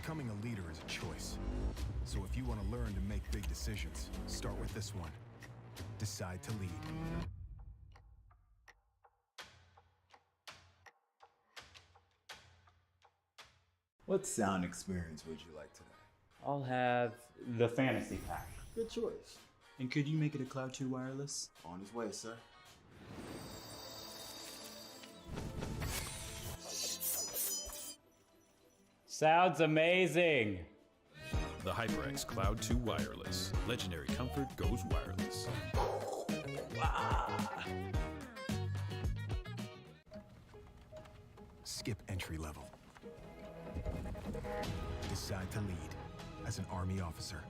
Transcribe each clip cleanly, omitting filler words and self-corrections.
Becoming a leader is a choice. So if you want to learn to make big decisions, start with this one. Decide to lead. What sound experience would you like today? I'll have the fantasy pack. Good choice. And could you make it a Cloud 2 wireless? On his way, sir. Sounds amazing! The HyperX Cloud 2 Wireless. Legendary comfort goes wireless. Skip entry level. Decide to lead as an Army officer.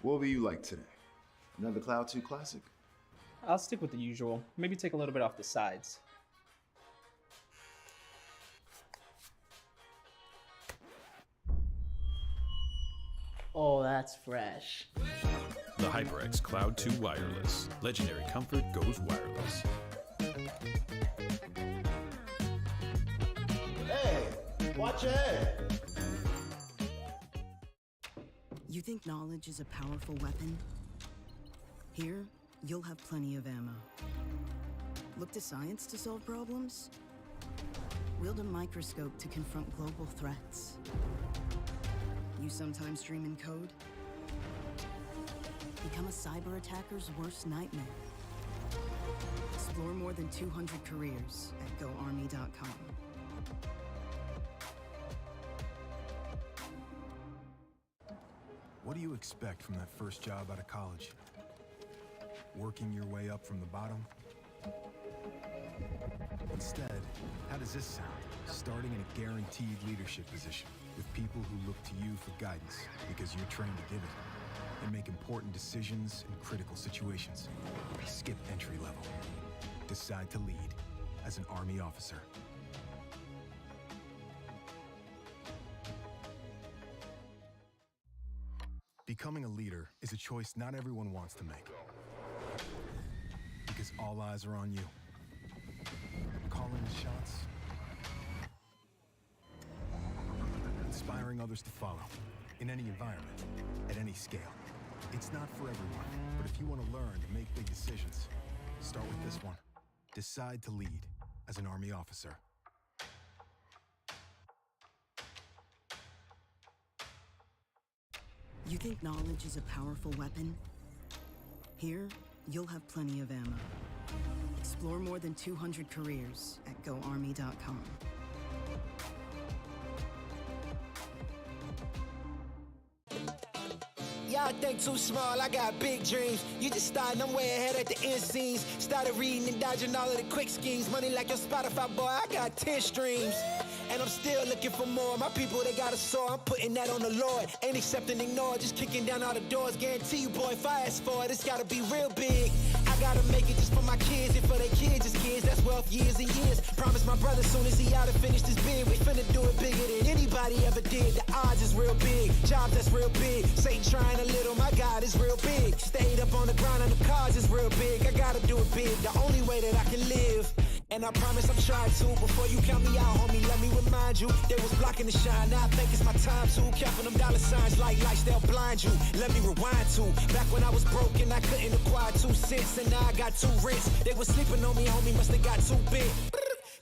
What will you like today? Another Cloud 2 classic? I'll stick with the usual. Maybe take a little bit off the sides. Oh, that's fresh. The HyperX Cloud 2 Wireless. Legendary comfort goes wireless. Hey, watch your head. You think knowledge is a powerful weapon? Here, you'll have plenty of ammo. Look to science to solve problems? Wield a microscope to confront global threats. You sometimes dream in code? Become a cyber attacker's worst nightmare. Explore more than 200 careers at GoArmy.com. What do you expect from that first job out of college? Working your way up from the bottom? Instead, how does this sound? Starting in a guaranteed leadership position with people who look to you for guidance because you're trained to give it and make important decisions in critical situations. Skip entry level. Decide to lead as an Army officer. Becoming a leader is a choice not everyone wants to make. Because all eyes are on you. Calling the shots. Inspiring others to follow. In any environment. At any scale. It's not for everyone. But if you want to learn to make big decisions, start with this one. Decide to lead as an Army officer. You think knowledge is a powerful weapon? Here, you'll have plenty of ammo. Explore more than 200 careers at GoArmy.com. Y'all think too small, I got big dreams. You just starting, I'm way ahead at the end scenes. Started reading and dodging all of the quick schemes. Money like your Spotify, boy, I got 10 streams. And I'm still looking for more. My people, they got a soar. I'm putting that on the Lord. Ain't accepting, ignore, just kicking down all the doors. Guarantee you, boy, if I ask for it, it's gotta be real big. I gotta make it just for my kids and for their kids' kids. That's wealth years and years. Promise my brother soon as he out and finished his bid, we finna do it bigger than anybody ever did. The odds is real big. Jobs that's real big. Satan trying a little, my God is real big. Stayed up on the grind on the cars is real big. I gotta do it big, the only way that I can live. And I promise I'm trying to. Before you count me out, homie, let me remind you. They was blocking the shine, now I think it's my time to. Counting them dollar signs like lights, they'll blind you. Let me rewind to. Back when I was broke and I couldn't acquire 2 cents. And now I got 2 rents. They was sleeping on me, homie, must have got too big.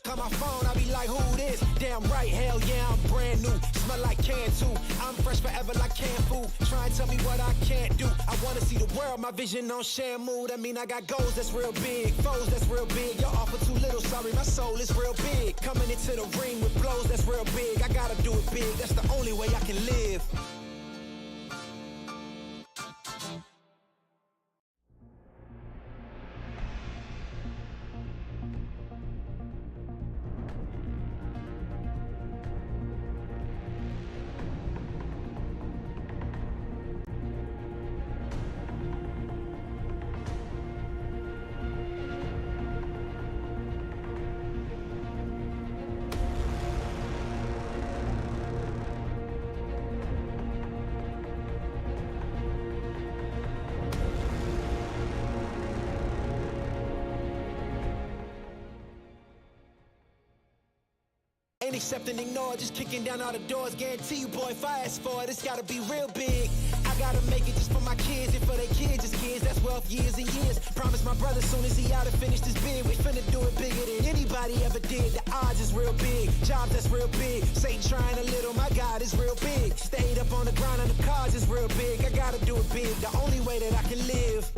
Call my phone, I be like, who this? Damn right, hell yeah, I'm brand new. Smell like can too. I'm fresh forever like canned food. Try and tell me what I can't do. I wanna see the world, my vision on Shamu. That mean I got goals that's real big, foes that's real big. Y'all offer too little, sorry, my soul is real big. Coming into the ring with blows that's real big. I gotta do it big, that's the only way I can live. Ain't accepting, ignore, just kicking down all the doors. Guarantee you, boy, if I ask for it, it's gotta be real big. I gotta make it just for my kids and for their kids, just kids. That's wealth, years and years. Promise my brother soon as he out to finish this bid, we finna do it bigger than anybody ever did. The odds is real big, jobs that's real big. Satan trying a little, my God is real big. Stayed up on the grind on the cars is real big. I gotta do it big, the only way that I can live.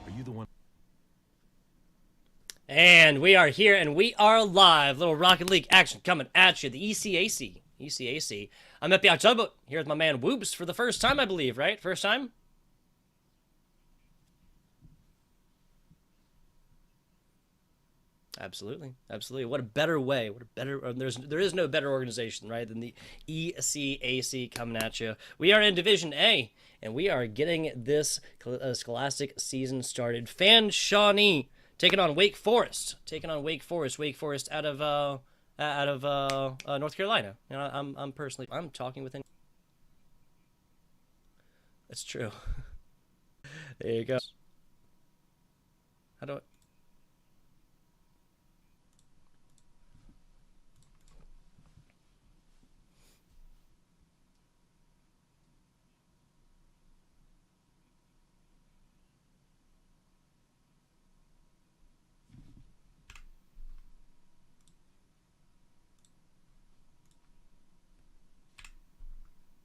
Are you the one? And we are here, and we are live. Little Rocket League action coming at you. The ECAC. ECAC. I'm at the October here with my man Whoops for the first time, I believe, right? First time? Absolutely, absolutely. What a better way! What a better. There is no better organization, right, than the ECAC coming at you. We are in Division A, and we are getting this Scholastic season started. Fanshawe taking on Wake Forest. Wake Forest out of North Carolina. You know, I'm talking with him. That's true. There you go. How do I?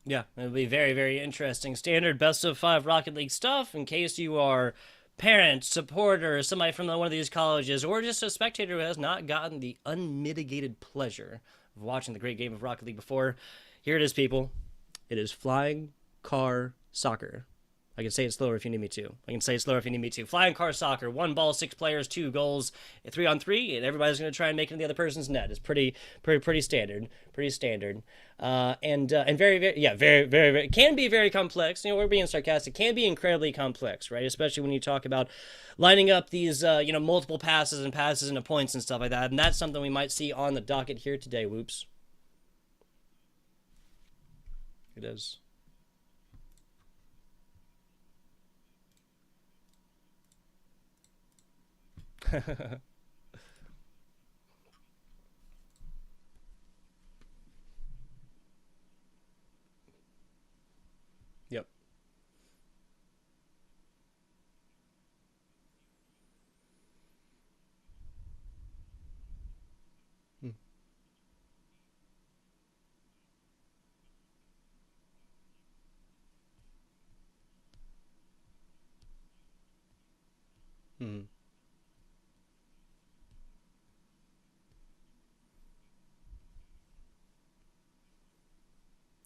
Yeah, it'll be very, very interesting. Standard best of 5 Rocket League stuff in case you are parent, supporter, somebody from one of these colleges, or just a spectator who has not gotten the unmitigated pleasure of watching the great game of Rocket League before. Here it is, people. It is Flying Car Soccer. I can say it slower if you need me to. Flying car soccer, 1 ball, 6 players, 2 goals, 3 on 3, and everybody's going to try and make it in the other person's net. It's pretty standard. And very, very, can be very complex. You know, we're being sarcastic. Can be incredibly complex, right? Especially when you talk about lining up these, multiple passes into points and stuff like that. And that's something we might see on the docket here today. Whoops. It is. Yep. Hmm. Hmm.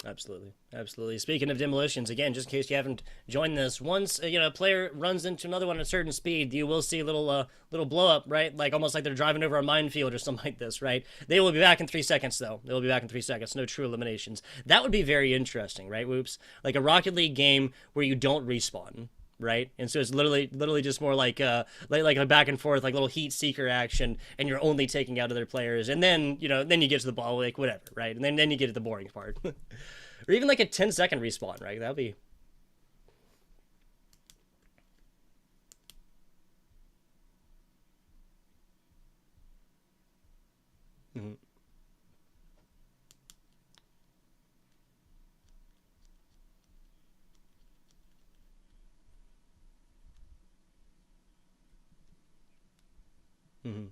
Absolutely. Speaking of demolitions, again, just in case you haven't joined this, once a player runs into another one at a certain speed, you will see a little blow up, right? Like almost like they're driving over a minefield or something like this, right? They will be back in 3 seconds, though. They will be back in 3 seconds. No true eliminations. That would be very interesting, right, Whoops? Like a Rocket League game where you don't respawn. Right, and so it's literally just more like a back and forth, like little heat seeker action, and you're only taking out other players, and then then you get to the ball, like whatever, right, and then you get to the boring part, or even like a 10-second respawn, right? That'd be. Mm-hmm. Mm-hmm.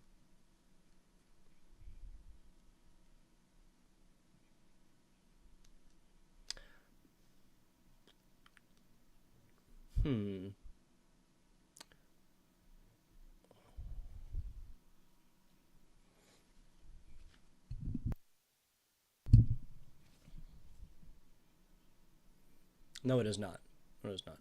No, it is not. No, it is not.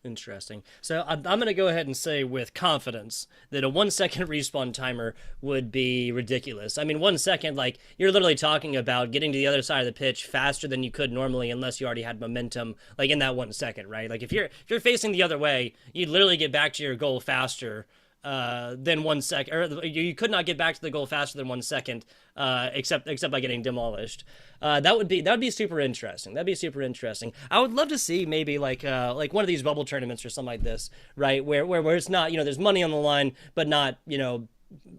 Interesting. So I'm going to go ahead and say with confidence that a 1 second respawn timer would be ridiculous. I mean, 1 second, like, you're literally talking about getting to the other side of the pitch faster than you could normally unless you already had momentum, like, in that 1 second, right? Like, if you're facing the other way, you'd literally get back to your goal faster than 1 second, or you could not get back to the goal faster than 1 second, except by getting demolished. That would be super interesting. That'd be super interesting. I would love to see maybe like one of these bubble tournaments or something like this, right? Where it's not, there's money on the line, but not,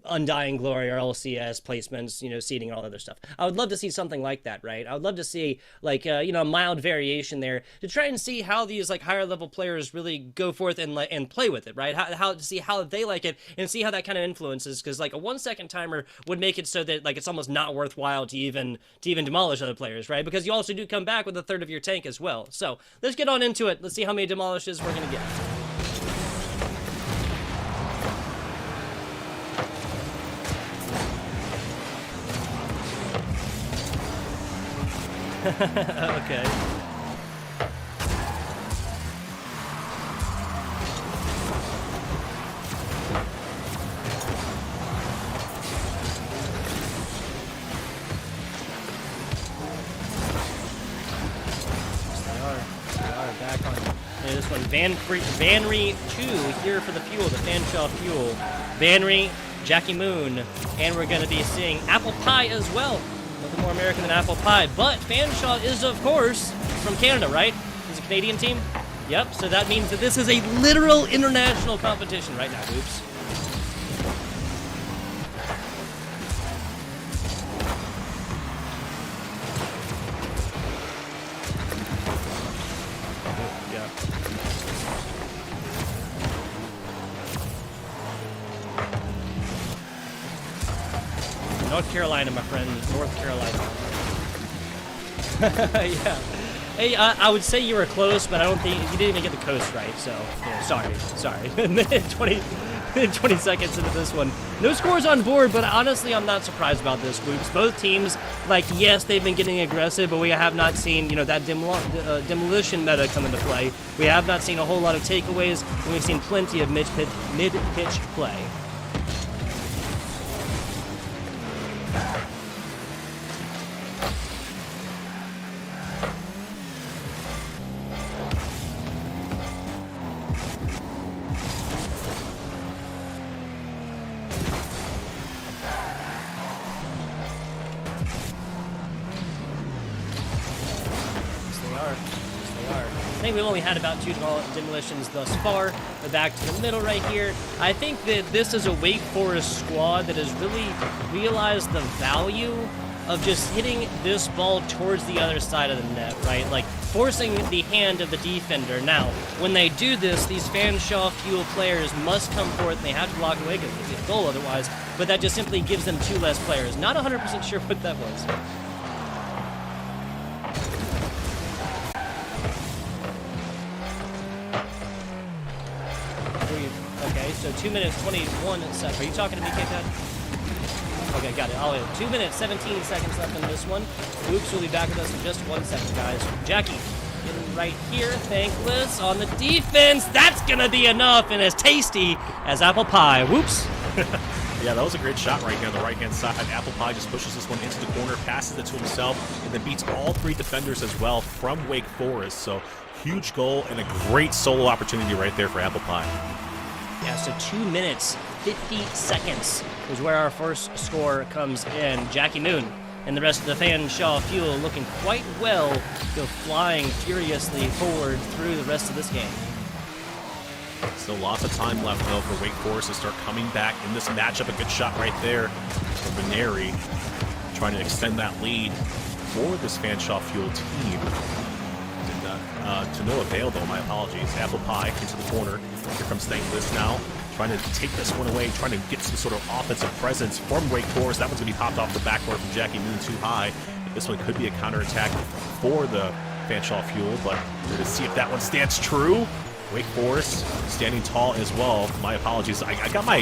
Undying Glory or LCS placements, seeding and all that other stuff. I would love to see something like that, right? I would love to see like a mild variation there to try and see how these like higher level players really go forth and play with it, right? How to see how they like it and see how that kind of influences, because like a 1 second timer would make it so that like it's almost not worthwhile to even demolish other players, right? Because you also do come back with a third of your tank as well. So let's get on into it. Let's see how many demolishes we're gonna get. Okay. They are back on. This one, Vanry 2 here for the fuel, the Fanshawe fuel. Vanry, Jackie Moon, and we're going to be seeing Apple Pie as well. Nothing more American than apple pie. But Fanshawe is, of course, from Canada, right? He's a Canadian team? Yep, so that means that this is a literal international competition right now, Oops. North Carolina, my friend. North Carolina. Yeah. Hey, I would say you were close, but I don't think you didn't even get the coast right. So, yeah, sorry. Minute 20 seconds into this one. No scores on board, but honestly, I'm not surprised about this, Whoops. Both teams, like, yes, they've been getting aggressive, but we have not seen, that demolition meta come into play. We have not seen a whole lot of takeaways, and we've seen plenty of mid-pitch play. I think we've only had about 2 demolitions thus far. But back to the middle right here. I think that this is a Wake Forest squad that has really realized the value of just hitting this ball towards the other side of the net, right? Like forcing the hand of the defender. Now, when they do this, these Fanshawe fuel players must come forth and they have to block away because they get a goal otherwise. But that just simply gives them 2 less players. Not 100% sure what that was. Okay, so 2 minutes 21 seconds. Are you talking to me, K-Pad? Okay, got it. I'll wait. 2 minutes 17 seconds left in this one. Oops will be back with us in just 1 second, guys. Jackie getting right here. Thankless on the defense. That's gonna be enough and as tasty as apple pie. Whoops. Yeah, that was a great shot right here on the right-hand side. Apple Pie just pushes this one into the corner, passes it to himself, and then beats all 3 defenders as well from Wake Forest. So huge goal and a great solo opportunity right there for Apple Pie. Yeah, so 2 minutes, 50 seconds is where our first score comes in. Jackie Moon and the rest of the Fanshawe fuel looking quite well, go flying furiously forward through the rest of this game. Still lots of time left, though, for Wake Forest to start coming back in this matchup. A good shot right there for Veneri, trying to extend that lead for this Fanshawe fuel team. To no avail, though. My apologies. Apple Pie into the corner. Here comes Thankless now, trying to take this one away, trying to get some sort of offensive presence from Wake Forest. That one's going to be popped off the backboard from Jackie Moon too high. This one could be a counterattack for the Fanshawe fuel, but we're going to see if that one stands true. Wake Forest standing tall as well. My apologies. I got my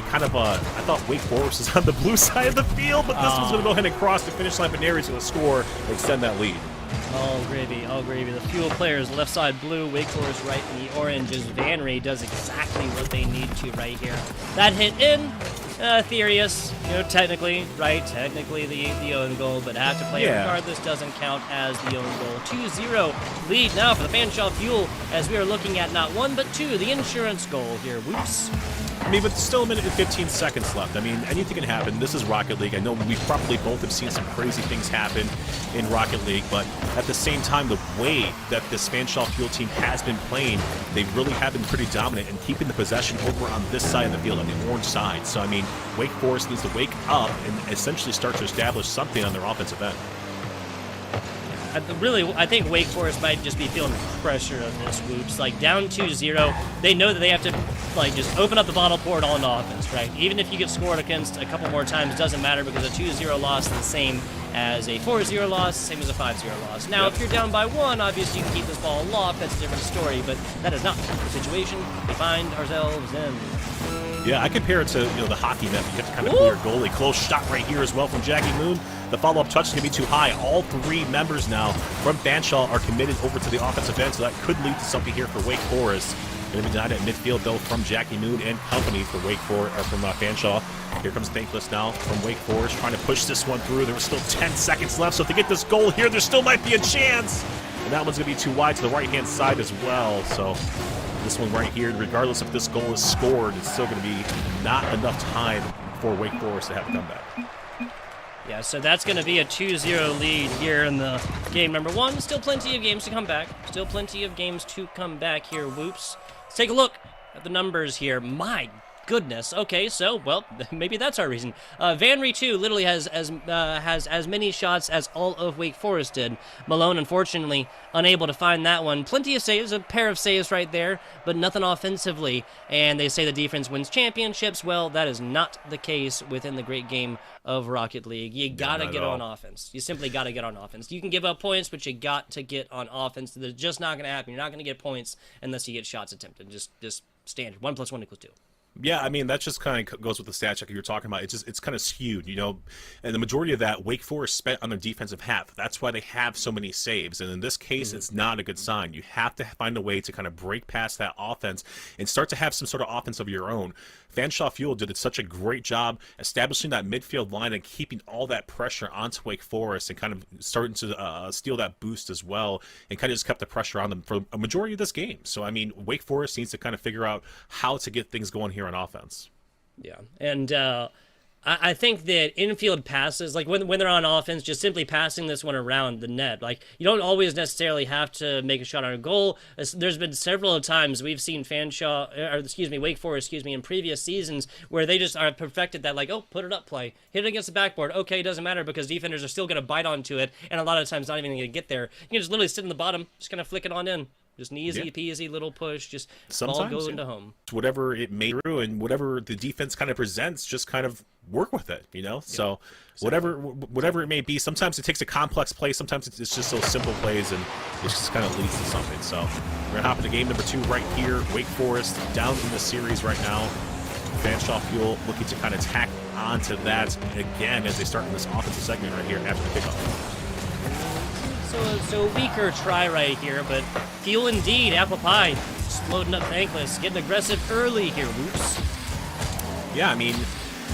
kind of I thought Wake Forest was on the blue side of the field, but this one's going to go ahead and cross the finish line. Veneri's going to score to extend that lead. All gravy, all gravy. The fuel players left side blue, Wake Forest right in the orange as Vanry does exactly what they need to right here. That hit in, Therius, technically, right? Technically the own goal, but have to play it regardless, doesn't count as the own goal. 2-0 lead now for the Fanshawe fuel as we are looking at not 1 but 2, the insurance goal here. Whoops. I mean, but still a minute and 15 seconds left. I mean, anything can happen. This is Rocket League. I know we probably both have seen some crazy things happen in Rocket League, but at the same time, the way that this Fanshawe Fuel team has been playing, they really have been pretty dominant in keeping the possession over on this side of the field, on the orange side. So, I mean, Wake Forest needs to wake up and essentially start to establish something on their offensive end. I think Wake Forest might just be feeling pressure of this, Whoops. Like, down 2-0, they know that they have to, like, just open up the bottle, pour it all into offense, right? Even if you get scored against a couple more times, it doesn't matter because a 2-0 loss is the same as a 4-0 loss, same as a 5-0 loss. Now, if you're down by 1, obviously you can keep this ball aloft. That's a different story, but that is not the situation we find ourselves in. Yeah, I compare it to the hockey method. You have to kind of clear goalie. Close shot right here as well from Jackie Moon. The follow-up touch is going to be too high. All 3 members now from Fanshawe are committed over to the offensive end, so that could lead to something here for Wake Forest. Going to be denied at midfield, though, from Jackie Moon and company for Fanshawe. Here comes Thankless now from Wake Forest, trying to push this one through. There was still 10 seconds left, so if they get this goal here, there still might be a chance. And that one's going to be too wide to the right-hand side as well, so this one right here, regardless if this goal is scored, it's still going to be not enough time for Wake Forest to have a comeback. Yeah, so that's going to be a 2-0 lead here in the game number 1. Still plenty of games to come back. Still plenty of games to come back here, Whoops. Let's take a look at the numbers here. My goodness. Okay, so, well, maybe that's our reason. Van Ritu literally has as many shots as all of Wake Forest did. Malone, unfortunately, unable to find that one. Plenty of saves, a pair of saves right there, but nothing offensively. And they say the defense wins championships. Well, that is not the case within the great game of Rocket League. You gotta get on offense. You simply gotta get on offense. You can give up points, but you got to get on offense. That's just not gonna happen. You're not gonna get points unless you get shots attempted. Just standard. 1 + 1 = 2. Yeah, I mean, that just kind of goes with the stat check you're talking about. It's kind of skewed, and the majority of that Wake Forest spent on their defensive half. That's why they have so many saves, and in this case, it's not a good sign. You have to find a way to kind of break past that offense and start to have some sort of offense of your own. Fanshawe Fuel did such a great job establishing that midfield line and keeping all that pressure onto Wake Forest and kind of starting to steal that boost as well, and kind of just kept the pressure on them for a majority of this game. So, I mean, Wake Forest needs to kind of figure out how to get things going here on offense. Yeah, and I think that infield passes, like when they're on offense, just simply passing this one around the net. Like, you don't always necessarily have to make a shot on a goal. There's been several times we've seen Wake Forest, in previous seasons where they just are perfected that, like, oh, put it up play. Hit it against the backboard. Okay, it doesn't matter because defenders are still going to bite onto it, and a lot of times not even going to get there. You can just literally sit in the bottom, just kind of flick it on in. Just an easy peasy little push, just ball goes into home. Whatever it may do and whatever the defense kind of presents, just kind of work with it, So whatever it may be, sometimes it takes a complex play, sometimes it's just those simple plays, and it just kind of leads to something. So we're going to hop into game number 2 right here. Wake Forest down in the series right now. Fanshawe Fuel looking to kind of tack onto that again as they start in this offensive segment right here after the kickoff. So a weaker try right here, but Fuel indeed. Apple Pie just loading up Thankless, getting aggressive early here, Whoops. Yeah, I mean,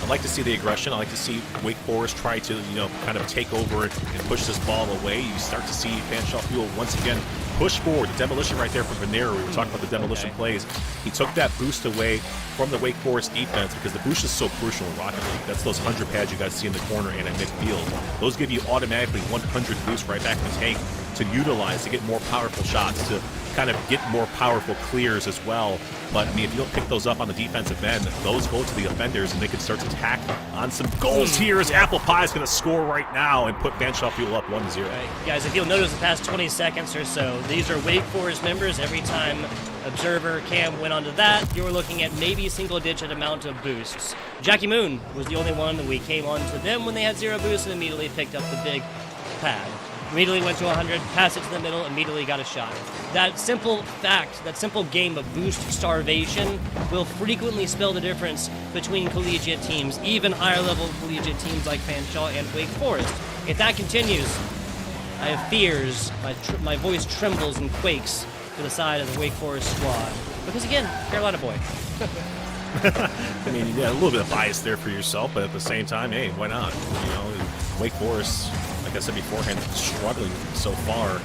I like to see the aggression. I like to see Wake Forest try to, kind of take over and push this ball away. You start to see Fanshawe Fuel once again push forward. The demolition right there from Venero. We were talking about the demolition plays. He took that boost away from the Wake Forest defense because the boost is so crucial in Rocket League. That's those 100 pads you guys see in the corner and at midfield. Those give you automatically 100 boost right back in the tank to utilize to get more powerful shots, to kind of get more powerful clears as well. But, I mean, if you don't pick those up on the defensive end, those go to the offenders, and they can start to tack on some goals here as Apple Pie is going to score right now and put Fanshawe Fuel up 1-0. Right. Guys, if you'll notice the past 20 seconds or so, these are Wake Forest members. Every time Observer, Cam went onto that, you were looking at maybe single-digit amount of boosts. Jackie Moon was the only one that we came on to them when they had 0 boosts and immediately picked up the big pad. Immediately went to 100, passed it to the middle, immediately got a shot. That simple fact, that simple game of boost starvation will frequently spell the difference between collegiate teams, even higher level collegiate teams like Fanshawe and Wake Forest. If that continues, I have fears, my voice trembles and quakes to the side of the Wake Forest squad. Because again, Carolina boy. I mean, yeah, a little bit of bias there for yourself, but at the same time, hey, why not? Wake Forest, like I said beforehand, struggling so far.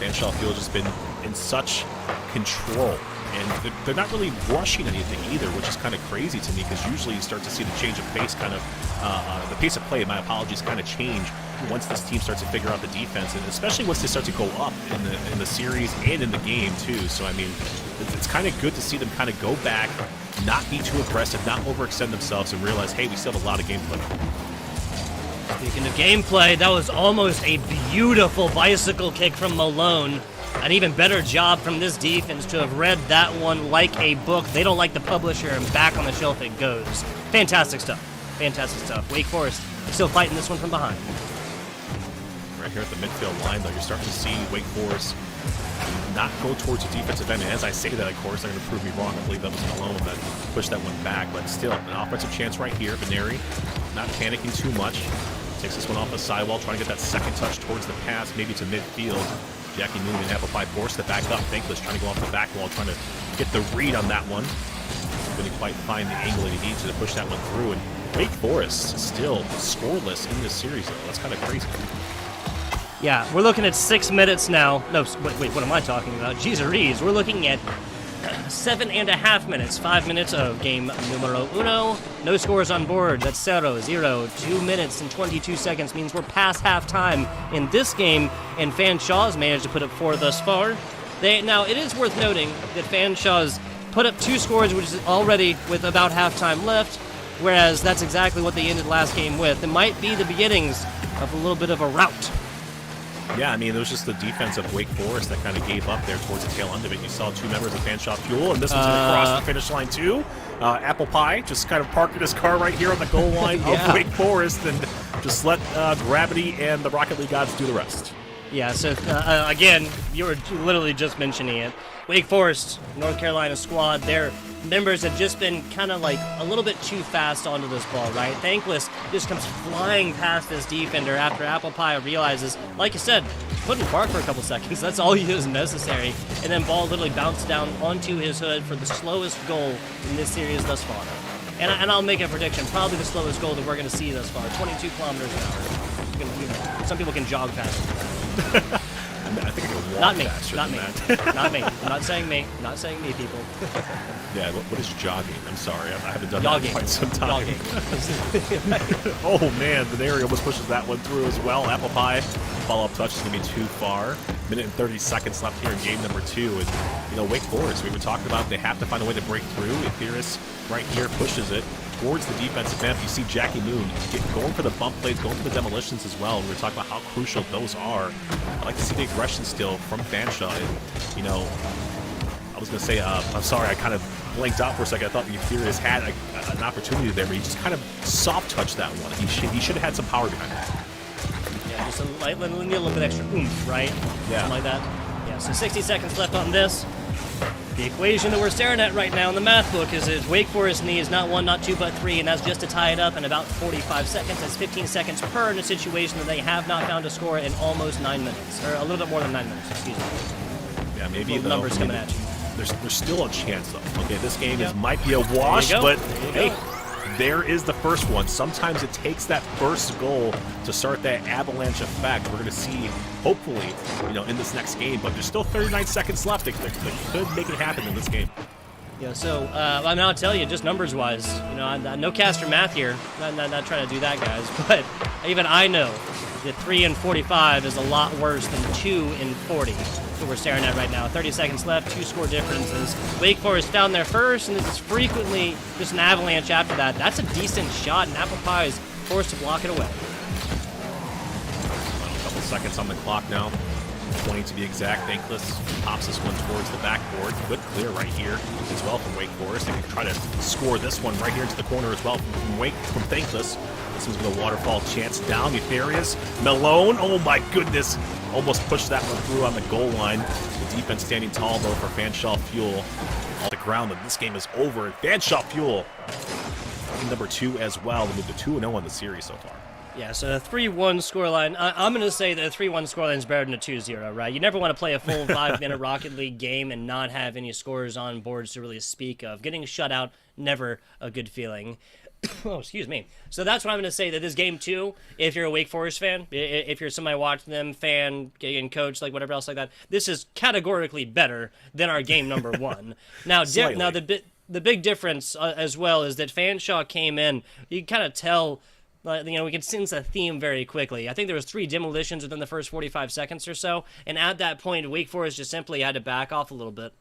Fanshawe Fuel has been in such control And they're not really rushing anything either, which is kind of crazy to me, because usually you start to see the change of pace kind of, the pace of play, my apologies, kind of change once this team starts to figure out the defense, and especially once they start to go up in the series and in the game too. So I mean, it's kind of good to see them kind of go back, not be too aggressive, not overextend themselves, and realize, hey, we still have a lot of gameplay. Speaking of gameplay, that was almost a beautiful bicycle kick from Malone. An even better job from this defense to have read that one like a book. They don't like the publisher, and back on the shelf it goes. Fantastic stuff. Fantastic stuff. Wake Forest still fighting this one from behind. Right here at the midfield line, though, you're starting to see Wake Forest not go towards the defensive end. And as I say that, of course, they're going to prove me wrong. I believe that was Malone that pushed that one back. But still, an offensive chance right here. Veneri not panicking too much. Takes this one off the sidewall, trying to get that second touch towards the pass, maybe to midfield. Jackie Moon and Apple Pie forced to back up. Thankless trying to go off the back wall, trying to get the read on that one. Couldn't quite find the angle that he needs to push that one through. And Wake Forest still scoreless in this series, though. That's kind of crazy. Yeah, we're looking at 6 minutes now. No, wait, what am I talking about? Jeez, we're looking at 7.5 minutes. 5 minutes of game numero uno. No scores on board. That's 0-0. 2 minutes and 22 seconds means we're past halftime in this game, and Fanshawe has managed to put up 4 thus far. Now, it is worth noting that Fanshaw's put up 2 scores, which is already with about halftime left, whereas that's exactly what they ended last game with. It might be the beginnings of a little bit of a rout. Yeah, I mean, it was just the defense of Wake Forest that kind of gave up there towards the tail end of it. You saw 2 members of Fanshawe Fuel, and this one's going to cross the finish line too. Apple Pie just kind of parking his car right here on the goal line of Wake Forest, and just let Gravity and the Rocket League gods do the rest. Yeah, so again, you were literally just mentioning it. Wake Forest, North Carolina squad, their members have just been kind of like a little bit too fast onto this ball, right? Thankless just comes flying past this defender after Apple Pie realizes, like you said, put in park for a couple seconds. That's all he is necessary. And then ball literally bounced down onto his hood for the slowest goal in this series thus far. And I'll make a prediction, probably the slowest goal that we're going to see thus far, 22 kilometers an hour. Some people can jog faster. I think I can walk Not me. faster Not than me. that. Not me. I'm not saying me. I'm not saying me, people. Yeah, what is jogging? I'm sorry, I haven't done Jogging. that in quite some time. Jogging. Oh man, Veneri almost pushes that one through as well. Apple Pie follow-up touch is going to be too far. Minute and 30 seconds left here in game number 2. And, you know, Wake Forest, we've been talking about, they have to find a way to break through. Etheris right here pushes it towards the defensive end. You see Jackie Moon going for the bump plays, going for the demolitions as well. We were talking about how crucial those are. I like to see the aggression still from Fanshawe. And, you know, I was going to say, I'm sorry, I kind of blanked out for a second. I thought the Etheris had an opportunity there, but he just kind of soft-touched that one. He should have had some power behind that. Yeah, just a little bit extra oomph, right? Yeah. Something like that. Yeah, so 60 seconds left on this. The equation that we're staring at right now in the math book is that Wake Forest needs not 1, not 2, but 3, and that's just to tie it up in about 45 seconds. That's 15 seconds per in a situation that they have not found a score in almost 9 minutes. Or a little bit more than 9 minutes, excuse me. Yeah, maybe the numbers coming at you. There's still a chance, though. Okay, this game might be a wash, but hey, there is the first one. Sometimes it takes that first goal to start that avalanche effect. We're going to see, hopefully, you know, in this next game. But there's still 39 seconds left. They could make it happen in this game. Yeah, so, I mean, I'll tell you, just numbers-wise, you know, no caster math here. Not trying to do that, guys. But even I know that 3 and 45 is a lot worse than 2 and 40. That's what we're staring at right now. 30 seconds left, 2 score differences. Wake Forest down there first, and it's frequently just an avalanche after that. That's a decent shot, and Apple Pie is forced to block it away. Final couple seconds on the clock now. 20 to be exact. Thankless pops this one towards the backboard. Good clear right here as well from Wake Forest. They can try to score this one right here into the corner as well from Thankless. This one's going to waterfall chance down. Eupharious. Malone. Oh my goodness. Almost pushed that one through on the goal line. The defense standing tall though for Fanshawe Fuel. On the ground, and this game is over. Fanshawe Fuel number 2 as well. They moved to 2-0 on the series so far. Yeah, so a 3-1 scoreline. I'm going to say that a 3-1 scoreline is better than a 2-0, right? You never want to play a full 5-minute Rocket League game and not have any scores on boards to really speak of. Getting shut out, never a good feeling. Oh, excuse me. So that's what I'm going to say, that this game 2, if you're a Wake Forest fan, if you're somebody watching them, fan, and coach, like whatever else like that, this is categorically better than our game number 1. Now, the big difference as well is that Fanshawe came in, you can kind of tell, we can sense a theme very quickly. I think there was 3 demolitions within the first 45 seconds or so, and at that point, Wake Forest just simply had to back off a little bit.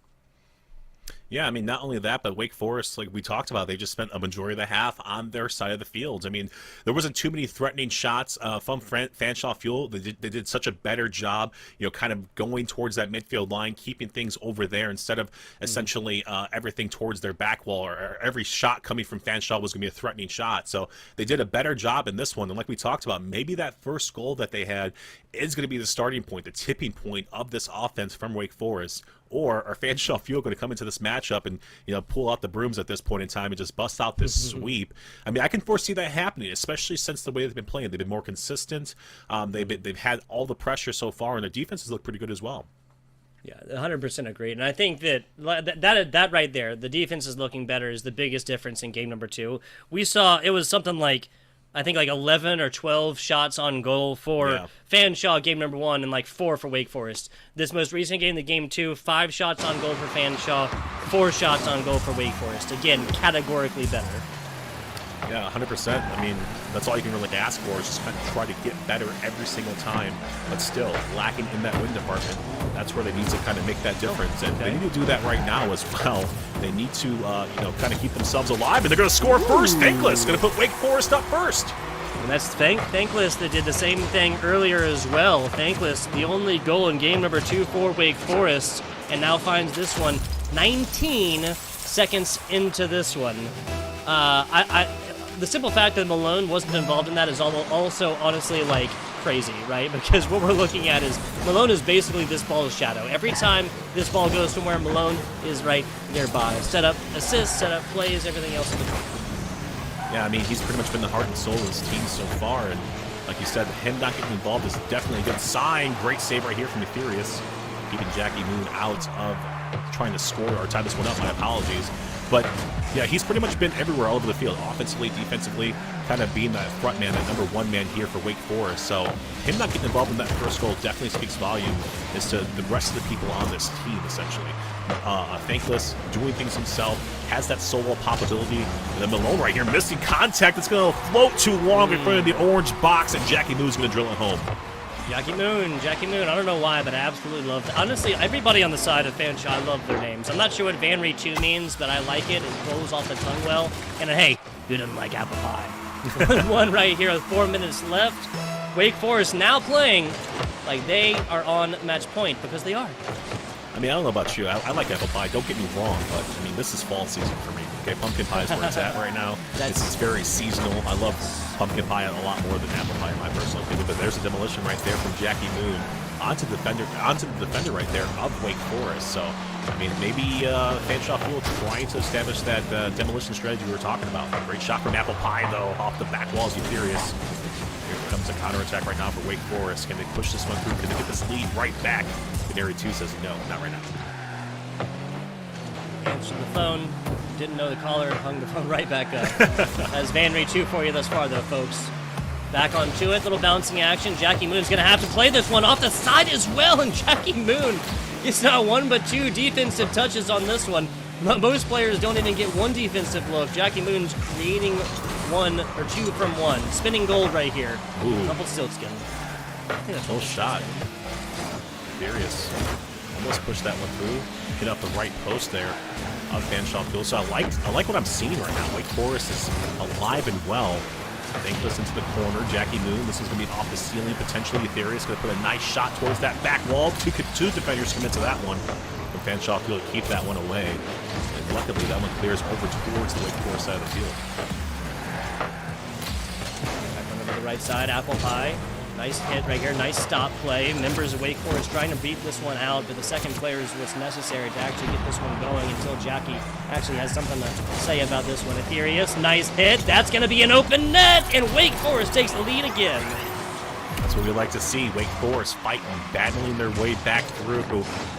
Yeah, I mean, not only that, but Wake Forest, like we talked about, they just spent a majority of the half on their side of the field. I mean, there wasn't too many threatening shots from Fanshawe Fuel. They did such a better job, kind of going towards that midfield line, keeping things over there instead of essentially everything towards their back wall, or every shot coming from Fanshawe was going to be a threatening shot. So they did a better job in this one. And like we talked about, maybe that first goal that they had is going to be the starting point, the tipping point of this offense from Wake Forest. Or are Fanshawe Fuel going to come into this matchup and pull out the brooms at this point in time and just bust out this sweep? I mean, I can foresee that happening, especially since the way they've been playing. They've been more consistent. They've had all the pressure so far, and their defenses look pretty good as well. Yeah, 100% agreed. And I think that right there, the defense is looking better, is the biggest difference in game number 2. We saw it was something like, I think 11 or 12 shots on goal for Fanshawe game number 1 and 4 for Wake Forest. This most recent game, the game 2, 5 shots on goal for Fanshawe, 4 shots on goal for Wake Forest. Again, categorically better. Yeah, 100%. I mean, that's all you can really ask for, is just kind of try to get better every single time, but still lacking in that win department. That's where they need to kind of make that difference, and they need to do that right now as well. They need to, kind of keep themselves alive, and they're going to score first. Thankless going to put Wake Forest up first. And that's Thankless that did the same thing earlier as well. Thankless, the only goal in game number 2 for Wake Forest, and now finds this one 19 seconds into this one. The simple fact that Malone wasn't involved in that is also honestly crazy, right? Because what we're looking at is Malone is basically this ball's shadow. Every time this ball goes somewhere, Malone is right nearby. Set up assists, set up plays, everything else in between. Yeah, I mean, he's pretty much been the heart and soul of his team so far, and like you said, him not getting involved is definitely a good sign. Great save right here from Ethereus, keeping Jackie Moon out of trying to score or tie this one up. My apologies. But yeah, he's pretty much been everywhere all over the field, offensively, defensively, kind of being that front man, that number 1 man here for Wake Forest. So him not getting involved in that first goal definitely speaks volume as to the rest of the people on this team, essentially. Thankless, doing things himself, has that solo pop ability. And then Malone right here, missing contact. It's going to float too long in front of the orange box, and Jackie Moon's going to drill it home. Jackie Moon. I don't know why, but I absolutely love it. Honestly, everybody on the side of Fanshawe, I love their names. I'm not sure what Vanry 2 means, but I like it. It rolls off the tongue well. And hey, who doesn't like apple pie? 1-1 right here with 4 minutes left. Wake Forest now playing like they are on match point, because they are. I mean, I don't know about you. I like apple pie. Don't get me wrong, but I mean, this is fall season for me. Okay, pumpkin pie is where it's at right now. This is very seasonal. I love pumpkin pie a lot more than apple pie in my personal opinion. But there's a demolition right there from Jackie Moon onto the defender right there of Wake Forest. So, I mean, maybe Fanshawe Fuel trying to establish that demolition strategy we were talking about. Great shot from Apple Pie though, off the back walls. Ethereus. Here comes a counterattack right now for Wake Forest. Can they push this one through? Can they get this lead right back? Canary 2 says no, not right now. Answered the phone. Didn't know the caller. Hung the phone right back up. That's Vanry 2 for you thus far, though, folks. Back onto it. Little bouncing action. Jackie Moon's going to have to play this one off the side as well. And Jackie Moon gets not 1 but 2 defensive touches on this one. Most players don't even get 1 defensive look. Jackie Moon's creating 1 or 2 from 1. Spinning gold right here. Ooh. Double silkskin. Full shot. Furious. Almost pushed that one through. Hit up the right post there of Fanshawe Fuel. So I like what I'm seeing right now. Wake Forest is alive and well. Thankless into the corner. Jackie Moon. This is going to be off the ceiling potentially. Ethereus going to put a nice shot towards that back wall. Two defenders commit to that one. But Fanshawe Fuel keep that one away. And luckily that one clears over towards the Wake Forest side of the field. Back onto the right side. Apple Pie. Nice hit right here, nice stop play. Members of Wake Forest trying to beat this one out, but the second player is what's necessary to actually get this one going until Jackie actually has something to say about this one. Ethereus, nice hit. That's going to be an open net, and Wake Forest takes the lead again. That's what we like to see. Wake Forest fighting, battling their way back through,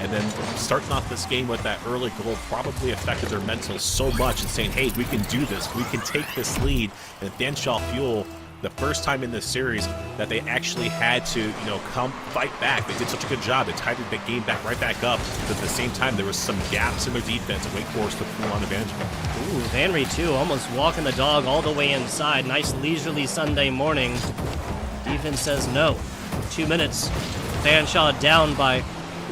and then starting off this game with that early goal probably affected their mental so much and saying, hey, we can do this. We can take this lead. And Fanshawe Fuel, the first time in this series that they actually had to, come fight back. They did such a good job. They tied the game right back up. But at the same time, there was some gaps in their defense, and Wake Forest took full on advantage of them. Ooh, Vanry too, almost walking the dog all the way inside. Nice leisurely Sunday morning. Defense says no. 2 minutes. Fanshawe down by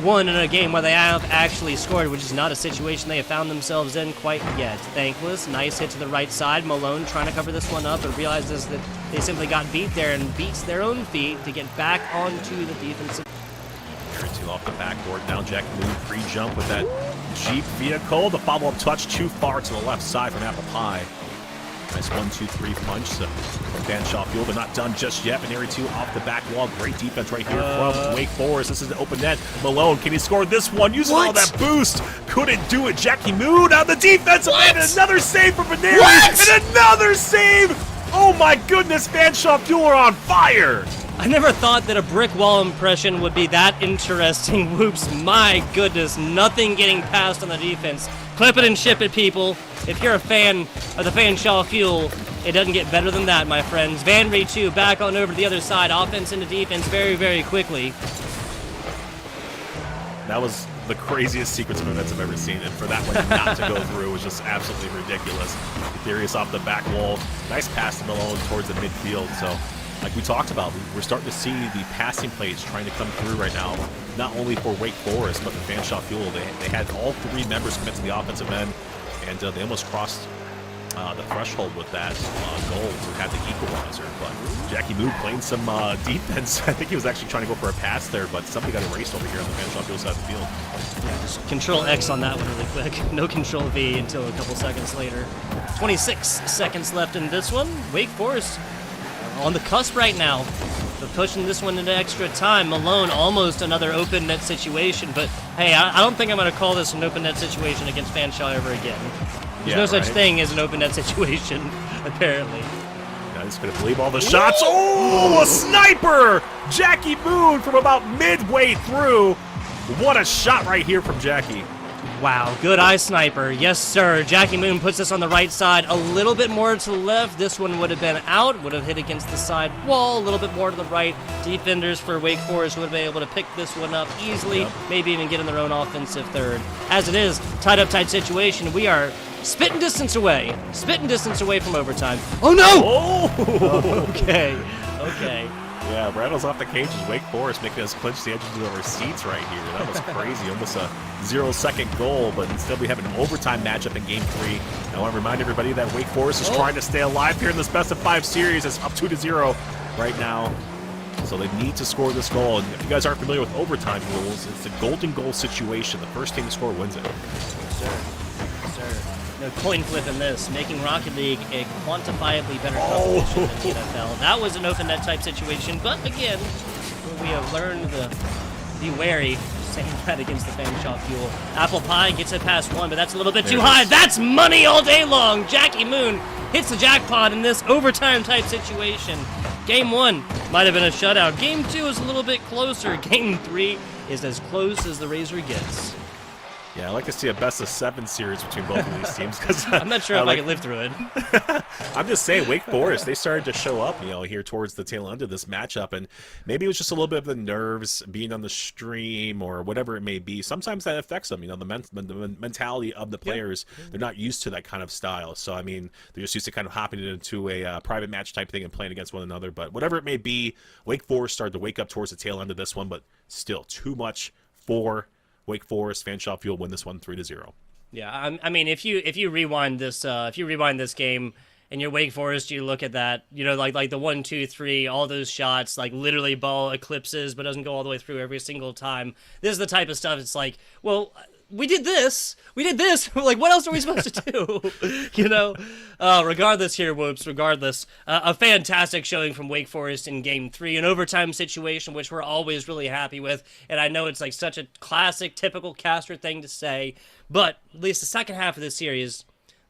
1 in a game where they have actually scored, which is not a situation they have found themselves in quite yet. Thankless, nice hit to the right side. Malone trying to cover this one up, but realizes that they simply got beat there and beats their own feet to get back onto the defensive. Two off the backboard. Now Jack Moon pre-jump with that Jeep vehicle. The follow-up touch too far to the left side from Apple Pie. Nice 1-2-3 punch from Fanshawe Fuel, but not done just yet. Area 2 off the back wall. Great defense right here from Wake Forest. This is an open net. Malone, can he score this one? Using all that boost. Couldn't do it. Jackie Moon on the defensive end. Another save from Veneri. And another save. Oh my goodness, Fanshawe Fuel are on fire. I never thought that a brick wall impression would be that interesting. Whoops, my goodness, nothing getting past on the defense. Clip it and ship it, people. If you're a fan of the Fanshawe Fuel, it doesn't get better than that, my friends. Vanry 2 back on over to the other side. Offense into defense very, very quickly. That was the craziest sequence of events I've ever seen, and for that one not to go through was just absolutely ridiculous. Furious off the back wall. Nice pass to Malone towards the midfield, so like we talked about, we're starting to see the passing plays trying to come through right now, not only for Wake Forest, but the Fanshawe Fuel. They had all 3 members commit to the offensive end, and they almost crossed the threshold with that goal. We had the equalizer, but Jackie Moon playing some defense. I think he was actually trying to go for a pass there, but somebody got erased over here on the Fanshawe Fuel side of the field. Yeah, just Control X on that one really quick. No Control V until a couple seconds later. 26 seconds left in this one. Wake Forest on the cusp right now. But pushing this one into extra time. Malone, almost another open net situation, but hey, I don't think I'm going to call this an open net situation against Fanshawe ever again. There's no such thing as an open net situation, apparently. I just couldn't believe all the shots. Oh, a sniper! Jackie Moon from about midway through. What a shot right here from Jackie. Wow, good eye sniper. Yes, sir. Jackie Moon puts this on the right side. A little bit more to the left. This one would have been out. Would have hit against the side wall. A little bit more to the right. Defenders for Wake Forest would have been able to pick this one up easily. Maybe even get in their own offensive third. As it is, tied up tight situation. We are spitting distance away. Spitting distance away from overtime. Oh, no! Oh! Okay. Yeah, rattles off the cages. Wake Forest making us clinch the edges of our seats right here. That was crazy. Almost a 0-second goal, but instead we have an overtime matchup in Game 3. I want to remind everybody that Wake Forest is trying to stay alive here in this best-of-5 series. It's up 2-0 right now. So they need to score this goal. And if you guys aren't familiar with overtime rules, it's a golden goal situation. The first team to score wins it. Yes, sir. No coin flip in this, making Rocket League a quantifiably better competition than the NFL. That was an open net type situation, but again, we have learned to be wary saying that against the Fanshawe Fuel. Apple Pie gets it past 1, but that's a little bit too high. That's money all day long. Jackie Moon hits the jackpot in this overtime type situation. Game 1 might have been a shutout. Game 2 is a little bit closer. Game 3 is as close as the razor gets. Yeah, I'd like to see a best-of-7 series between both of these teams. Cause I'm not sure if I can live through it. I'm just saying, Wake Forest, they started to show up, here towards the tail end of this matchup, and maybe it was just a little bit of the nerves being on the stream or whatever it may be. Sometimes that affects them, the mentality of the players. They're not used to that kind of style. So, they're just used to kind of hopping into a private match type thing and playing against one another. But whatever it may be, Wake Forest started to wake up towards the tail end of this one, but still too much for Wake Forest. Fanshawe Fuel win this one 3-0. Yeah, if you rewind this game and you're Wake Forest, you look at that, like the 1, 2, 3, all those shots, like literally ball eclipses, but doesn't go all the way through every single time. This is the type of stuff. It's like, well, we did this. Like, what else are we supposed to do? Regardless here, Whoops, a fantastic showing from Wake Forest in Game 3, an overtime situation, which we're always really happy with. And I know it's like such a classic, typical caster thing to say, but at least the second half of this series,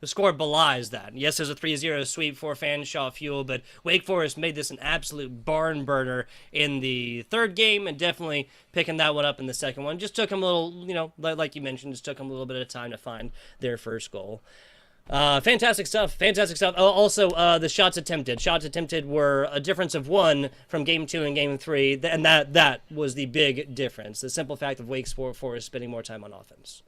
The score belies that. Yes, there's a 3-0 sweep for Fanshawe Fuel, but Wake Forest made this an absolute barn burner in the third game, and definitely picking that one up in the second one. Just took them a little, like you mentioned, just took them a little bit of time to find their first goal. Fantastic stuff. Also, the shots attempted were a difference of 1 from game 2 and game 3, and that was the big difference. The simple fact of Wake Forest spending more time on offense.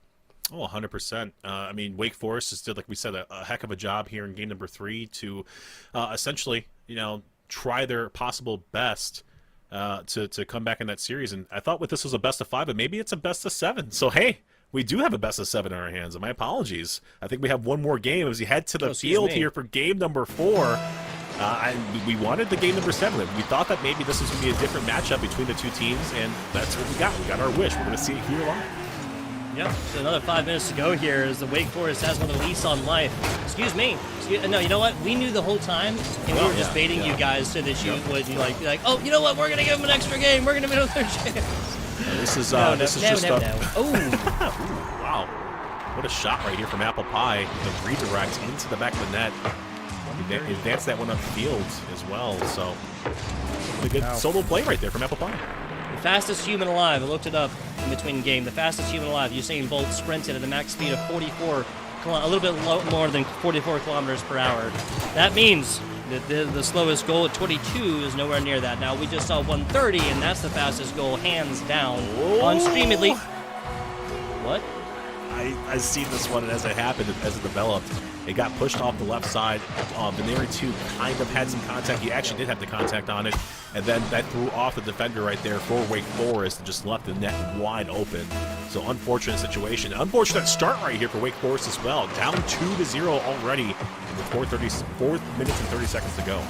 Oh, 100%. I mean, Wake Forest just did, like we said, a heck of a job here in game number 3 to essentially, try their possible best to come back in that series. And I thought this was a best of 5, but maybe it's a best of 7. So, hey, we do have a best of 7 in our hands, and my apologies. I think we have one more game as we head to the field here for game number 4. We wanted the game number 7. We thought that maybe this was going to be a different matchup between the two teams, and that's what we got. We got our wish. We're going to see it here live. Yep, so another 5 minutes to go here as the Wake Forest has another lease on life. Excuse me. No, you know what? We knew the whole time, and we were just baiting you guys so that you would be like, oh, you know what? We're going to give them an extra game. We're going to give them another chance. This is just Oh, wow. What a shot right here from Apple Pie. The redirect into the back of the net. Advance that one upfield as well. So, a good solo play right there from Apple Pie. The fastest human alive, I looked it up in between game. The fastest human alive, Usain Bolt sprinted at a max speed of 44, a little bit more than 44 kilometers per hour. That means that the slowest goal at 22 is nowhere near that. Now, we just saw 130, and that's the fastest goal, hands down, on Stream at least. What? I seen this one as it happened, as it developed. It got pushed off the left side. Veneri 2 kind of had some contact. He actually did have the contact on it. And then that threw off the defender right there for Wake Forest and just left the net wide open. So unfortunate situation. Unfortunate start right here for Wake Forest as well. Down 2-0 already with 4 minutes and 30 seconds to go.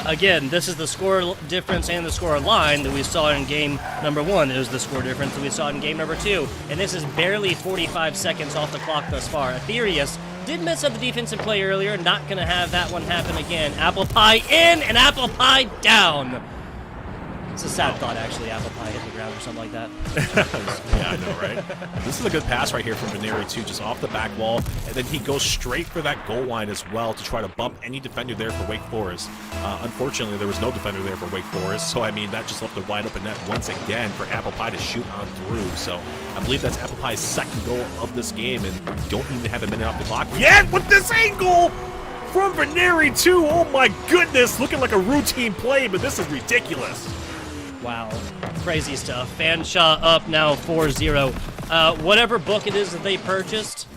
Again, this is the score difference and the score line that we saw in game number 1. It was the score difference that we saw in game number 2. And this is barely 45 seconds off the clock thus far. Aetherius did mess up the defensive play earlier. Not going to have that one happen again. Apple Pie in and Apple Pie down. It's a sad thought, actually. Apple Pie hit the ground or something like that. Yeah, I know, right? This is a good pass right here from Veneri, too, just off the back wall. And then he goes straight for that goal line as well to try to bump any defender there for Wake Forest. Unfortunately, there was no defender there for Wake Forest. So, I mean, that just left a wide open net once again for Apple Pie to shoot on through. So, I believe that's Apple Pie's second goal of this game. And don't even have a minute off the clock yet with this angle from Veneri, too. Oh, my goodness. Looking like a routine play, but this is ridiculous. Wow, crazy stuff. Fanshawe up now 4-0. Whatever book it is that they purchased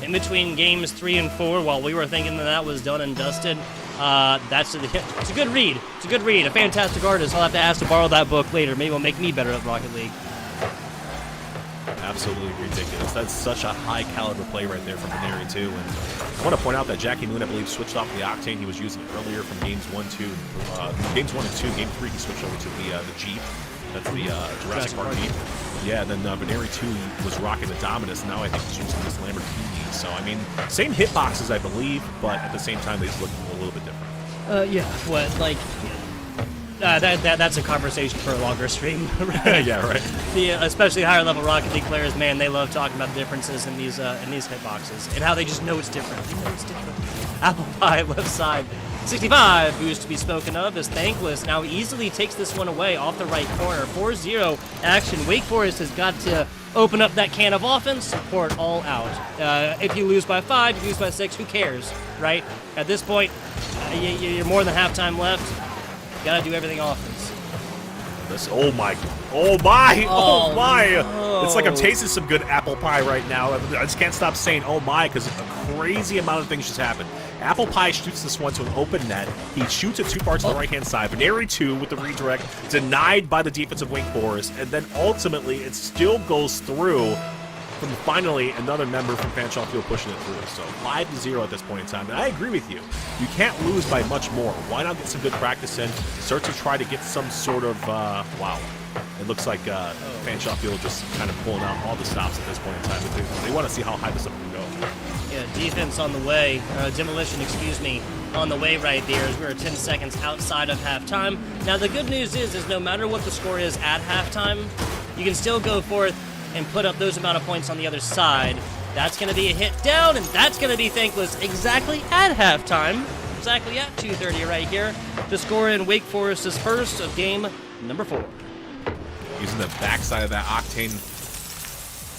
in between games 3 and 4, while we were thinking that was done and dusted, it's a good read. It's a good read. A fantastic artist. I'll have to ask to borrow that book later. Maybe it'll make me better at Rocket League. Absolutely ridiculous. That's such a high caliber play right there from Veneri, too. And I want to point out that Jackie Moon, I believe, switched off the Octane he was using earlier from games 1 and 2. Game 3, he switched over to the Jeep. That's the Jurassic Park Jeep. Yeah, then Veneri 2 was rocking the Dominus. Now I think he's using this Lamborghini. So, I mean, same hitboxes, I believe, but at the same time, they just look a little bit different. Yeah, what, like... that's a conversation for a longer stream. Right? Yeah, right. Especially higher level Rocket League players, man, they love talking about the differences in these hitboxes and how they just know it's different. They know it's different. Apple Pie left side, 65, who's to be spoken of as Thankless now easily takes this one away off the right corner. 4-0 action. Wake Forest has got to open up that can of offense, pour it all out. If you lose by 5, you lose by 6, who cares, right? At this point, you're more than halftime left. Gotta do everything offense. Oh my! It's like I'm tasting some good apple pie right now. I just can't stop saying "oh my" because a crazy amount of things just happened. Apple Pie shoots this one to an open net. He shoots it 2 parts on the right-hand side. Veneri 2 with the redirect, denied by the defense of Wake Forest, and then ultimately it still goes through. From finally another member from Fanshawe Field pushing it through. So 5-0 at this point in time. And I agree with you. You can't lose by much more. Why not get some good practice in? Start to try to get some sort of, wow. It looks like Fanshawe Field just kind of pulling out all the stops at this point in time. They want to see how high this up can go. Yeah, defense on the way. Demolition, on the way right there as we're 10 seconds outside of halftime. Now, the good news is no matter what the score is at halftime, you can still go forth and put up those amount of points on the other side That's going to be a hit down, and that's going to be thankless exactly at halftime. Exactly at 2:30 right here. The score in Wake Forest's first of game number 4. Using the backside of that Octane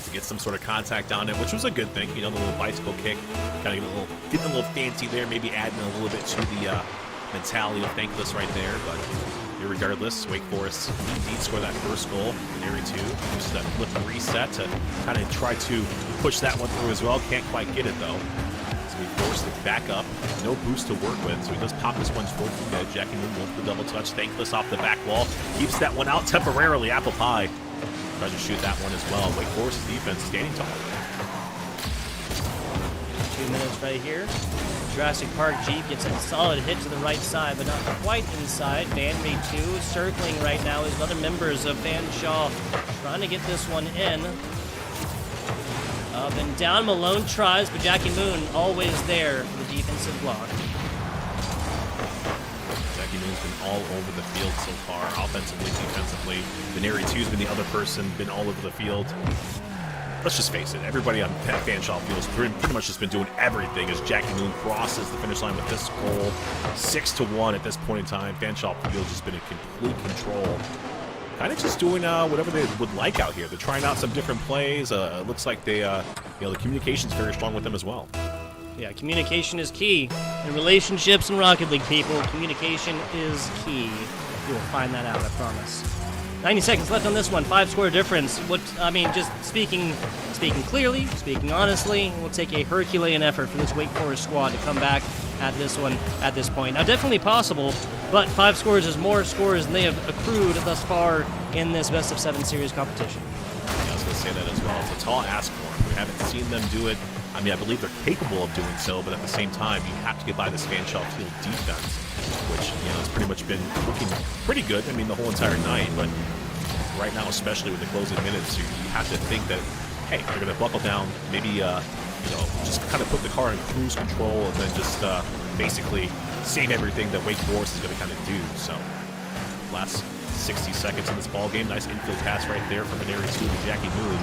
to get some sort of contact on it, which was a good thing. You know, the little bicycle kick, kind of getting a little fancy there, maybe adding a little bit to the mentality of thankless right there. But regardless, Wake Forest indeed score that first goal. Area 2 uses that flip reset to kind of try to push that one through as well. Can't quite get it though. So we forced it back up. No boost to work with, so he does pop this one towards the mid. Jackie Moon wants the double touch. Thankless off the back wall. Keeps that one out temporarily. Apple Pie tries to shoot that one as well. Wake Forest's defense standing tall. 2 minutes right here. Jurassic Park Jeep gets a solid hit to the right side, but not quite inside. Vanry 2 circling right now as other members of Fanshawe trying to get this one in. Up and down, Malone tries, but Jackie Moon always there for the defensive block. Jackie Moon's been all over the field so far, offensively, defensively. Veneri 2's been the other person, been all over the field. Let's just face it, everybody on Fanshawe Field's pretty much just been doing everything as Jackie Moon crosses the finish line with this goal. 6-1 at this point in time. Fanshawe Field's just been in complete control. Kind of just doing whatever they would like out here. They're trying out some different plays. It looks like they, the communication's very strong with them as well. Yeah, communication is key. In relationships and Rocket League, people, communication is key. You will find that out, I promise. 90 seconds left on this one, 5-score difference. Just speaking clearly, speaking honestly, it will take a Herculean effort for this Wake Forest squad to come back at this one at this point. Now, definitely possible, but 5 scores is more scores than they have accrued thus far in this best-of-7 series competition. Yeah, I was going to say that as well. It's a tall ask for them. We haven't seen them do it. I mean, I believe they're capable of doing so, but at the same time, you have to get by this Fanshawe Field defense, which, has pretty much been looking pretty good, I mean, the whole entire night, but right now, especially with the closing minutes, you have to think that, hey, they're going to buckle down, maybe, just kind of put the car in cruise control and then just basically save everything that Wake Forest is going to kind of do. So, last 60 seconds in this ball game, nice infield pass right there from Veneri 2 to Jackie Moon.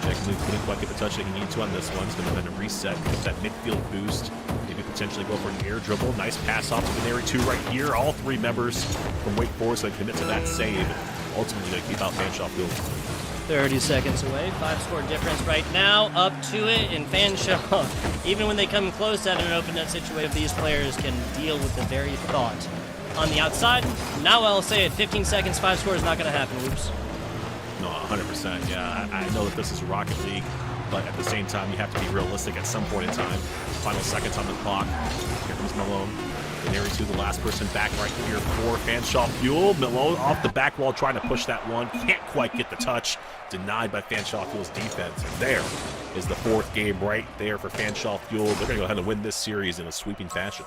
Jackie Moon couldn't quite get the touch that he needed to on this one. He's going to then reset, get that midfield boost, maybe potentially go for an air dribble. Nice pass off to Veneri 2 right here. All 3 members from Wake Forest that commit to that save. Ultimately, they keep out Fanshawe Field. 30 seconds away, 5-score difference right now, up to it, and Fanshawe, even when they come close at an open net situation, these players can deal with the very thought. On the outside, now I'll say it, 15 seconds, 5 scores, not going to happen, whoops. No, 100%, yeah. I know that this is Rocket League, but at the same time, you have to be realistic at some point in time. Final seconds on the clock. Here comes Malone. Veneri 2, the last person back right here for Fanshawe Fuel. Malone off the back wall trying to push that one. Can't quite get the touch. Denied by Fanshawe Fuel's defense. And there is the 4th game right there for Fanshawe Fuel. They're going to go ahead and win this series in a sweeping fashion.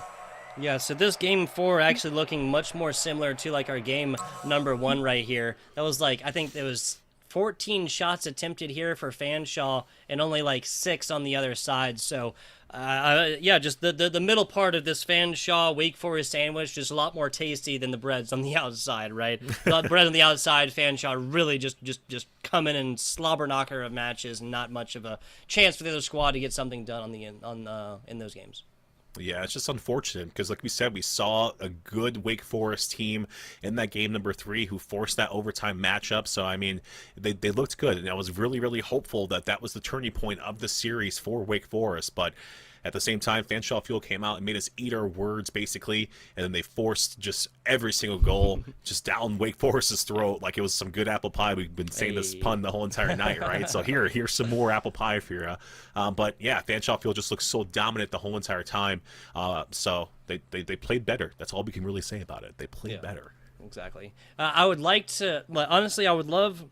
Yeah, so this game 4 actually looking much more similar to like our game number 1 right here. That was like, I think there was 14 shots attempted here for Fanshawe and only like 6 on the other side. So just the middle part of this Fanshawe Wake Forest sandwich just a lot more tasty than the breads on the outside, right? The bread on the outside, Fanshawe really just come in and slobber knocker of matches, and not much of a chance for the other squad to get something done in those games. Yeah, it's just unfortunate because, like we said, we saw a good Wake Forest team in that game number 3 who forced that overtime matchup. So, I mean, they looked good, and I was really, really hopeful that that was the turning point of the series for Wake Forest. But at the same time, Fanshawe Fuel came out and made us eat our words, basically, and then they forced just every single goal just down Wake Forest's throat like it was some good apple pie. We've been saying this pun the whole entire night, right? So here's some more apple pie for you. But yeah, Fanshawe Fuel just looks so dominant the whole entire time. So they played better. That's all we can really say about it. They played better. Exactly. I would like to, honestly, I would love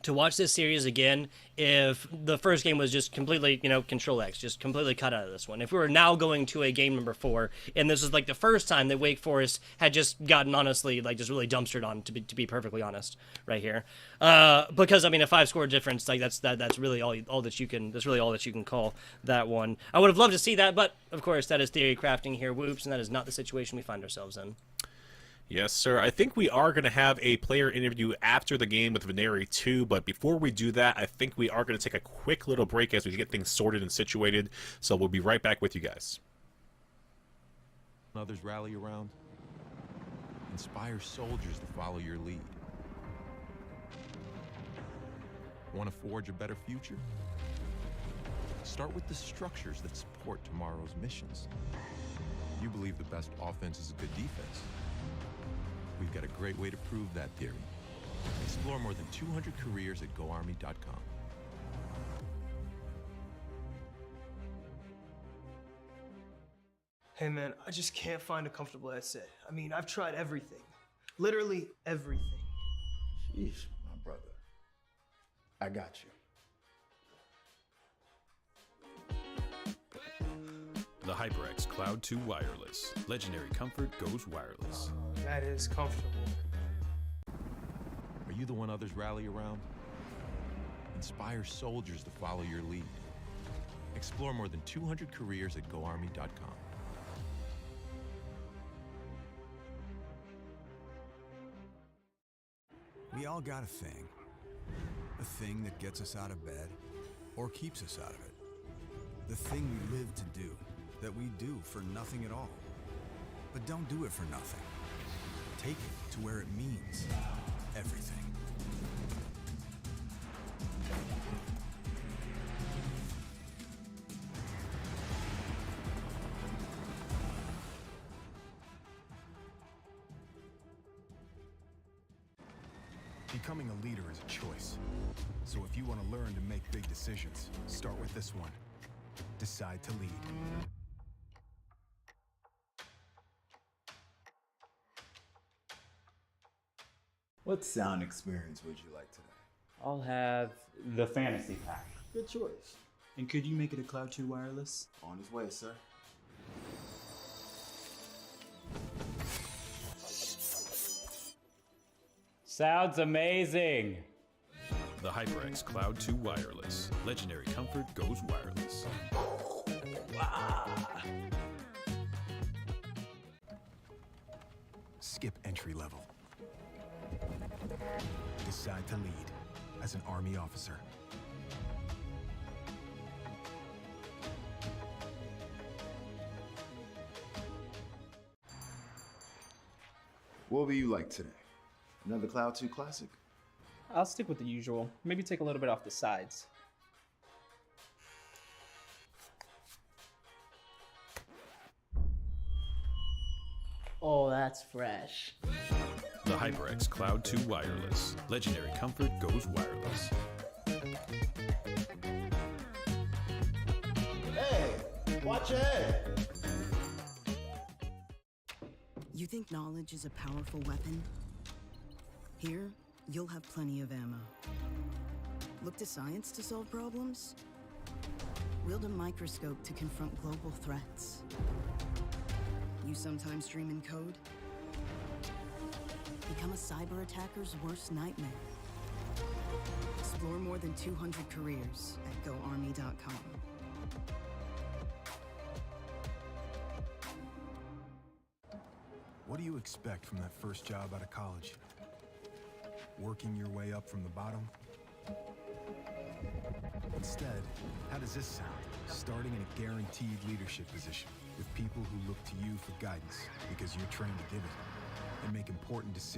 to watch this series again if the first game was just completely, Control X, just completely cut out of this one. If we were now going to a game number 4, and this is like the first time that Wake Forest had just gotten, honestly, like just really dumpstered on, to be perfectly honest, right here. Because I mean, a 5-score difference, like that's really all that you can call that one. I would have loved to see that, but of course that is theory crafting here, whoops, and that is not the situation we find ourselves in. Yes, sir. I think we are going to have a player interview after the game with Veneri too, but before we do that, I think we are going to take a quick little break as we get things sorted and situated. So we'll be right back with you guys. Others rally around. Inspire soldiers to follow your lead. Want to forge a better future? Start with the structures that support tomorrow's missions. You believe the best offense is a good defense. We've got a great way to prove that theory. Explore more than 200 careers at GoArmy.com. Hey man, I just can't find a comfortable headset. I mean, I've tried everything. Literally everything. Sheesh, my brother. I got you. The HyperX Cloud 2 Wireless. Legendary comfort goes wireless. That is comfortable. Are you the one others rally around? Inspire soldiers to follow your lead. Explore more than 200 careers at GoArmy.com. We all got a thing. A thing that gets us out of bed or keeps us out of it. The thing we live to do, that we do for nothing at all. But don't do it for nothing. Take it to where it means everything. Becoming a leader is a choice. So if you want to learn to make big decisions, start with this one. Decide to lead. What sound experience would you like today? I'll have the fantasy pack. Good choice. And could you make it a Cloud 2 wireless? On his way, sir. Sounds amazing. The HyperX Cloud 2 Wireless. Legendary comfort goes wireless. Skip entry level. Decide to lead as an Army officer. What will you like today? Another Cloud 2 classic? I'll stick with the usual. Maybe take a little bit off the sides. Oh, that's fresh. The HyperX Cloud 2 Wireless. Legendary comfort goes wireless. Hey, watch your head. You think knowledge is a powerful weapon? Here, you'll have plenty of ammo. Look to science to solve problems? Wield a microscope to confront global threats. You sometimes dream in code? Become a cyber attacker's worst nightmare. Explore more than 200 careers at GoArmy.com. What do you expect from that first job out of college? Working your way up from the bottom? Instead, how does this sound? Starting in a guaranteed leadership position with people who look to you for guidance because you're trained to give it and make important decisions.